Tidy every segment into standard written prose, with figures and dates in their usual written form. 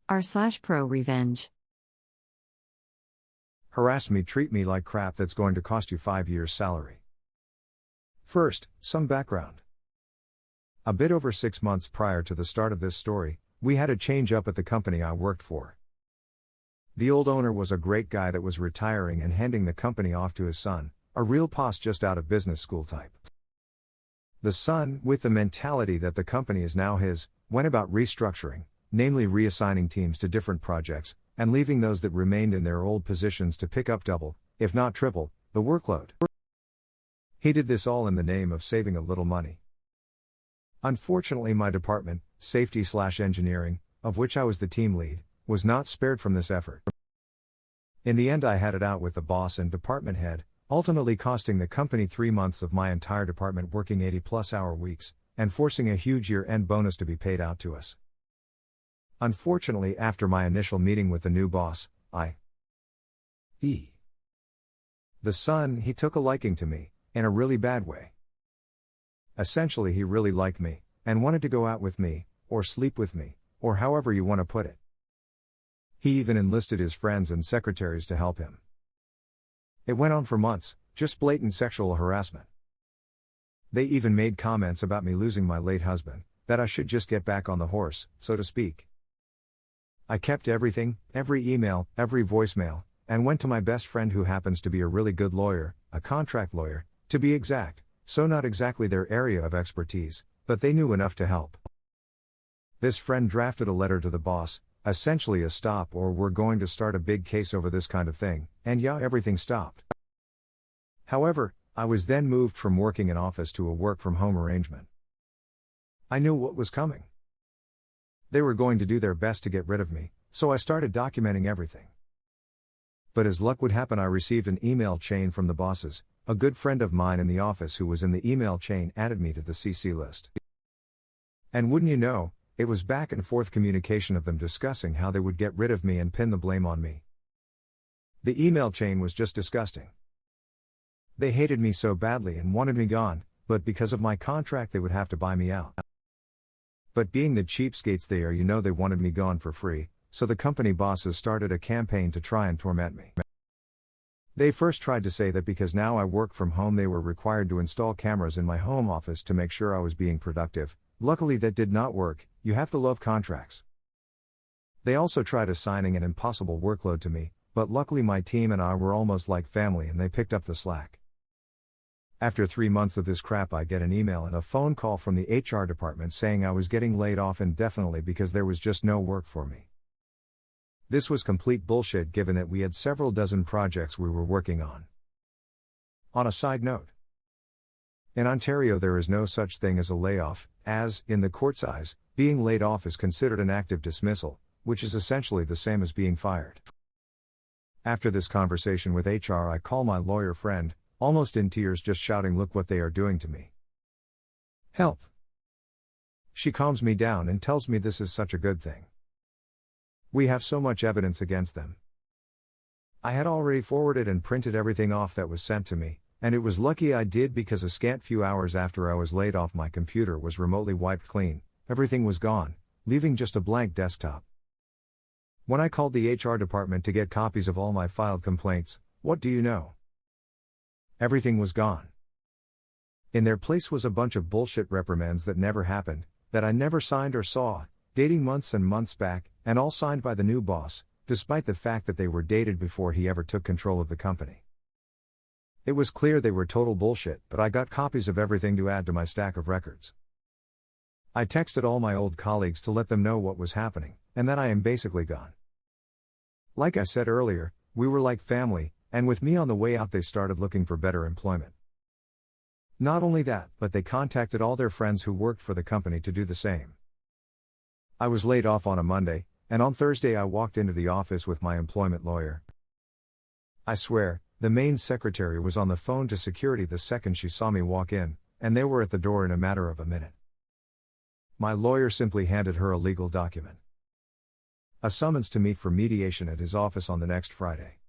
r/ProRevenge. Harass me, treat me like crap, that's going to cost you 5 years' salary. First, some background. A bit over 6 months prior to the start of this story, we had a change up at the company I worked for. The old owner was a great guy that was retiring and handing the company off to his son, a real posh just out of business school type. The son, with the mentality that the company is now his, went about restructuring, namely reassigning teams to different projects, and leaving those that remained in their old positions to pick up double, if not triple, the workload. He did this all in the name of saving a little money. Unfortunately, my department, safety/engineering, of which I was the team lead, was not spared from this effort. In the end, I had it out with the boss and department head, ultimately costing the company 3 months of my entire department working 80+ hour weeks, and forcing a huge year-end bonus to be paid out to us. Unfortunately, after my initial meeting with the new boss, the son, he took a liking to me, in a really bad way. Essentially, he really liked me, and wanted to go out with me, or sleep with me, or however you want to put it. He even enlisted his friends and secretaries to help him. It went on for months, just blatant sexual harassment. They even made comments about me losing my late husband, that I should just get back on the horse, so to speak. I kept everything, every email, every voicemail, and went to my best friend, who happens to be a really good lawyer, a contract lawyer, to be exact, so not exactly their area of expertise, but they knew enough to help. This friend drafted a letter to the boss, essentially a stop or we're going to start a big case over this kind of thing, and yeah, everything stopped. However, I was then moved from working in office to a work-from-home arrangement. I knew what was coming. They were going to do their best to get rid of me, so I started documenting everything. But as luck would happen, I received an email chain from the bosses. A good friend of mine in the office who was in the email chain added me to the CC list. And wouldn't you know, it was back and forth communication of them discussing how they would get rid of me and pin the blame on me. The email chain was just disgusting. They hated me so badly and wanted me gone, but because of my contract they would have to buy me out. But being the cheapskates they are, you know, they wanted me gone for free, so the company bosses started a campaign to try and torment me. They first tried to say that because now I work from home they were required to install cameras in my home office to make sure I was being productive. Luckily that did not work. You have to love contracts. They also tried assigning an impossible workload to me, but luckily my team and I were almost like family and they picked up the slack. After 3 months of this crap, I get an email and a phone call from the HR department saying I was getting laid off indefinitely because there was just no work for me. This was complete bullshit given that we had several dozen projects we were working on. On a side note, in Ontario there is no such thing as a layoff, as, in the court's eyes, being laid off is considered an active dismissal, which is essentially the same as being fired. After this conversation with HR, I call my lawyer friend, almost in tears, just shouting, "Look what they are doing to me. Help." She calms me down and tells me this is such a good thing. We have so much evidence against them. I had already forwarded and printed everything off that was sent to me, and it was lucky I did because a scant few hours after I was laid off my computer was remotely wiped clean, everything was gone, leaving just a blank desktop. When I called the HR department to get copies of all my filed complaints, what do you know? Everything was gone. In their place was a bunch of bullshit reprimands that never happened, that I never signed or saw, dating months and months back, and all signed by the new boss, despite the fact that they were dated before he ever took control of the company. It was clear they were total bullshit, but I got copies of everything to add to my stack of records. I texted all my old colleagues to let them know what was happening, and that I am basically gone. Like I said earlier, we were like family, and with me on the way out they started looking for better employment. Not only that, but they contacted all their friends who worked for the company to do the same. I was laid off on a Monday, and on Thursday I walked into the office with my employment lawyer. I swear, the main secretary was on the phone to security the second she saw me walk in, and they were at the door in a matter of a minute. My lawyer simply handed her a legal document. A summons to meet for mediation at his office on the next Friday.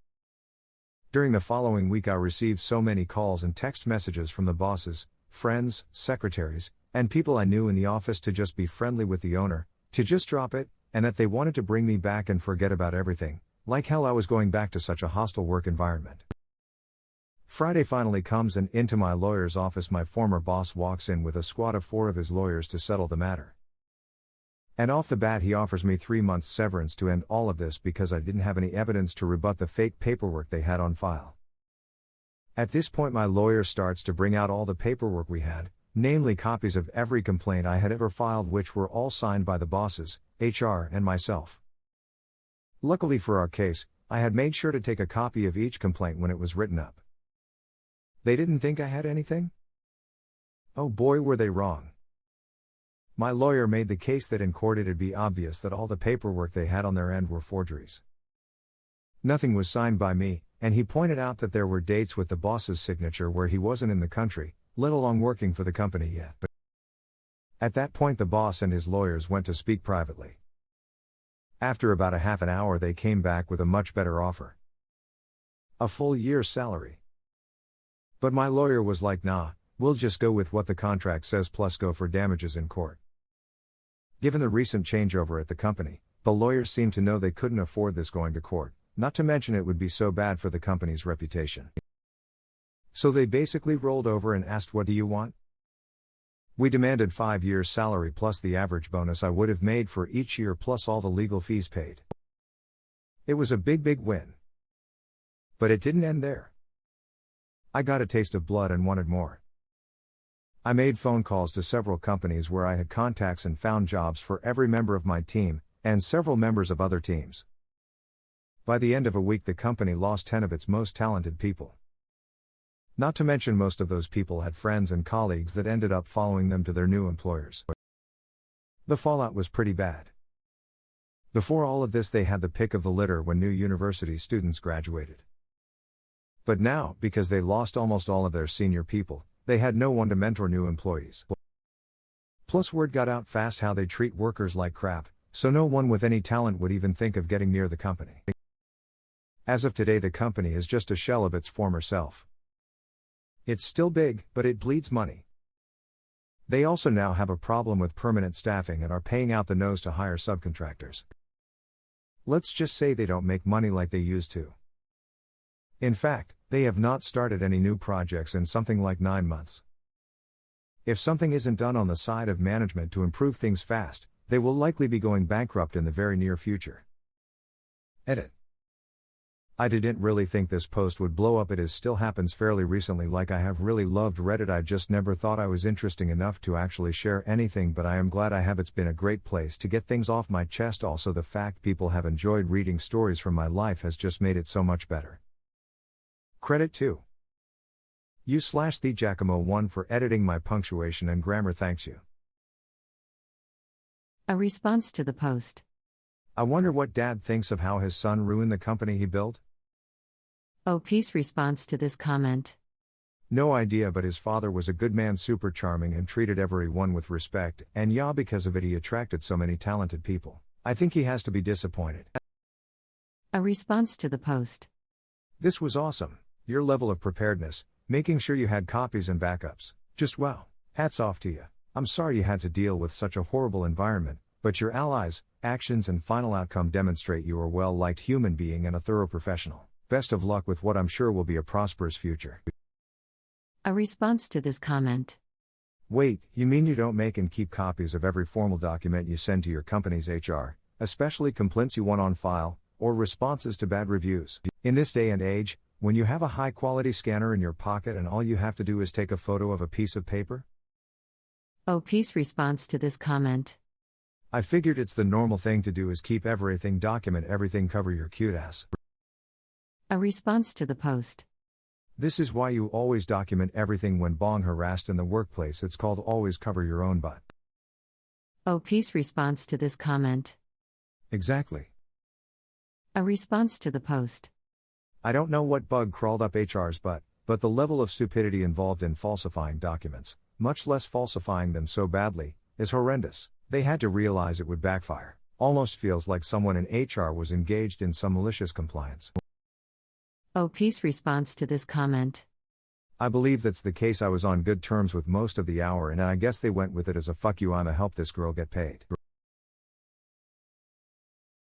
During the following week I received so many calls and text messages from the bosses, friends, secretaries, and people I knew in the office to just be friendly with the owner, to just drop it, and that they wanted to bring me back and forget about everything, like hell I was going back to such a hostile work environment. Friday finally comes and into my lawyer's office my former boss walks in with a squad of 4 of his lawyers to settle the matter. And off the bat he offers me 3 months severance to end all of this because I didn't have any evidence to rebut the fake paperwork they had on file. At this point my lawyer starts to bring out all the paperwork we had, namely copies of every complaint I had ever filed which were all signed by the bosses, HR and myself. Luckily for our case, I had made sure to take a copy of each complaint when it was written up. They didn't think I had anything? Oh boy were they wrong. My lawyer made the case that in court it'd be obvious that all the paperwork they had on their end were forgeries. Nothing was signed by me, and he pointed out that there were dates with the boss's signature where he wasn't in the country, let alone working for the company yet. But at that point the boss and his lawyers went to speak privately. After about a half an hour they came back with a much better offer. A full year's salary. But my lawyer was like, nah, we'll just go with what the contract says plus go for damages in court. Given the recent changeover at the company, the lawyers seemed to know they couldn't afford this going to court, not to mention it would be so bad for the company's reputation. So they basically rolled over and asked, what do you want? We demanded 5 years' salary plus the average bonus I would have made for each year plus all the legal fees paid. It was a big win. But it didn't end there. I got a taste of blood and wanted more. I made phone calls to several companies where I had contacts and found jobs for every member of my team, and several members of other teams. By the end of a week the company lost 10 of its most talented people. Not to mention most of those people had friends and colleagues that ended up following them to their new employers. The fallout was pretty bad. Before all of this they had the pick of the litter when new university students graduated. But now, because they lost almost all of their senior people, they had no one to mentor new employees. Plus word got out fast how they treat workers like crap, so no one with any talent would even think of getting near the company. As of today the company is just a shell of its former self. It's still big, but it bleeds money. They also now have a problem with permanent staffing and are paying out the nose to hire subcontractors. Let's just say they don't make money like they used to. In fact, they have not started any new projects in something like 9 months. If something isn't done on the side of management to improve things fast, they will likely be going bankrupt in the very near future. Edit. I didn't really think this post would blow up. It is still happens fairly recently. Like I have really loved Reddit. I just never thought I was interesting enough to actually share anything, but I am glad I have. It's been a great place to get things off my chest. Also the fact people have enjoyed reading stories from my life has just made it so much better. Credit to you/the-Giacomo1 for editing my punctuation and grammar. Thanks you. A response to the post. I wonder what Dad thinks of how his son ruined the company he built? OP's response to this comment. No idea, but his father was a good man, super charming and treated everyone with respect, and yeah, because of it he attracted so many talented people. I think he has to be disappointed. A response to the post. This was awesome. Your level of preparedness, making sure you had copies and backups. Just wow. Hats off to you. I'm sorry you had to deal with such a horrible environment, but your allies, actions and final outcome demonstrate you are a well-liked human being and a thorough professional. Best of luck with what I'm sure will be a prosperous future. A response to this comment. Wait, you mean you don't make and keep copies of every formal document you send to your company's HR, especially complaints you want on file, or responses to bad reviews? In this day and age, when you have a high-quality scanner in your pocket and all you have to do is take a photo of a piece of paper? OP's response to this comment. I figured it's the normal thing to do is keep everything, document everything, cover your cute ass. A response to the post. This is why you always document everything when being harassed in the workplace. It's called always cover your own butt. OP's response to this comment. Exactly. A response to the post. I don't know what bug crawled up HR's butt, but the level of stupidity involved in falsifying documents, much less falsifying them so badly, is horrendous. They had to realize it would backfire. Almost feels like someone in HR was engaged in some malicious compliance. OP's response to this comment. I believe that's the case. I was on good terms with most of the hour and I guess they went with it as a fuck you, I'ma help this girl get paid.